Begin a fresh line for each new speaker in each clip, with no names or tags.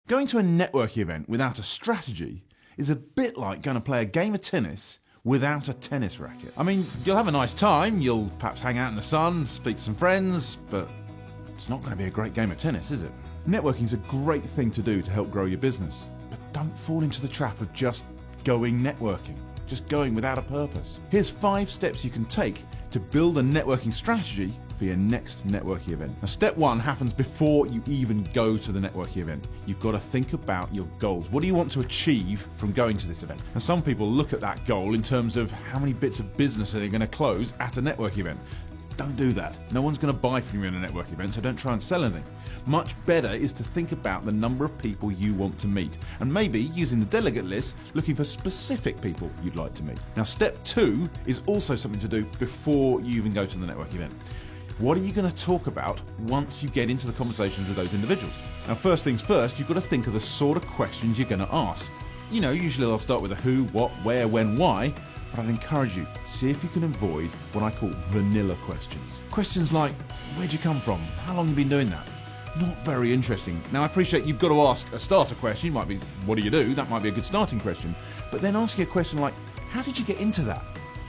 Going to a networking event without a strategy is a bit like going to play a game of tennis without a tennis racket. I mean, you'll have a nice time, you'll perhaps hang out in the sun, speak to some friends, but it's not going to be a great game of tennis, is it? Networking is a great thing to do to help grow your business, but don't fall into the trap of just going networking, just going without a purpose. Here's 5 steps you can take to build a networking strategy for your next networking event. Now, step 1 happens before you even go to the networking event. You've got to think about your goals. What do you want to achieve from going to this event? And some people look at that goal in terms of how many bits of business are they going to close at a networking event. Don't do that. No one's going to buy from you in a networking event, so don't try and sell anything. Much better is to think about the number of people you want to meet, and maybe using the delegate list, looking for specific people you'd like to meet. Now, step 2 is also something to do before you even go to the networking event. What are you going to talk about once you get into the conversations with those individuals? Now, first things first, you've got to think of the sort of questions you're going to ask. You know, usually they'll start with a who, what, where, when, why, but I'd encourage you, see if you can avoid what I call vanilla questions. Questions like, where'd you come from? How long have you been doing that? Not very interesting. Now, I appreciate you've got to ask a starter question. It might be, what do you do? That might be a good starting question. But then asking a question like, how did you get into that?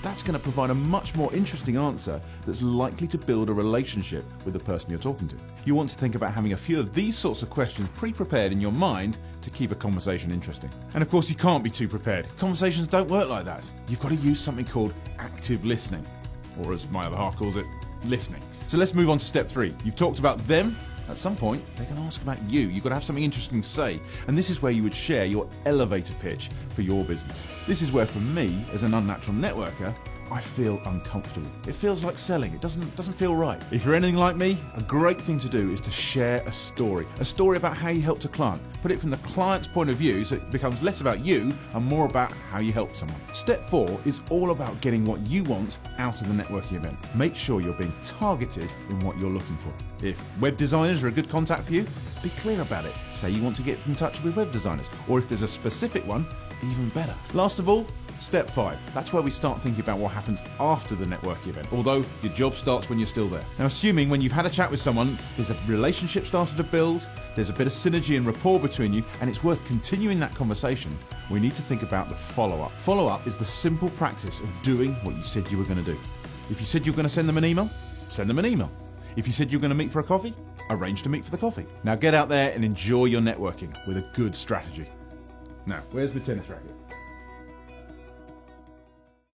That's going to provide a much more interesting answer that's likely to build a relationship with the person you're talking to. You want to think about having a few of these sorts of questions pre-prepared in your mind to keep a conversation interesting. And of course, you can't be too prepared. Conversations don't work like that. You've got to use something called active listening, or as my other half calls it, listening. So let's move on to step 3. You've talked about them. At some point, they're going to ask about you. You've got to have something interesting to say. And this is where you would share your elevator pitch for your business. This is where, for me, as an unnatural networker, I feel uncomfortable. It feels like selling. It doesn't feel right. If you're anything like me, a great thing to do is to share a story about how you helped a client. Put it from the client's point of view so it becomes less about you and more about how you helped someone. Step 4 is all about getting what you want out of the networking event. Make sure you're being targeted in what you're looking for. If web designers are a good contact for you, be clear about it. Say you want to get in touch with web designers, or if there's a specific one, even better. Last of all, step 5. That's where we start thinking about what happens after the networking event, although your job starts when you're still there. Now, assuming when you've had a chat with someone, there's a relationship started to build, there's a bit of synergy and rapport between you, and it's worth continuing that conversation, we need to think about the follow-up. Follow-up is the simple practice of doing what you said you were going to do. If you said you were going to send them an email, send them an email. If you said you were going to meet for a coffee, arrange to meet for the coffee. Now get out there and enjoy your networking with a good strategy. Now, where's my tennis racket?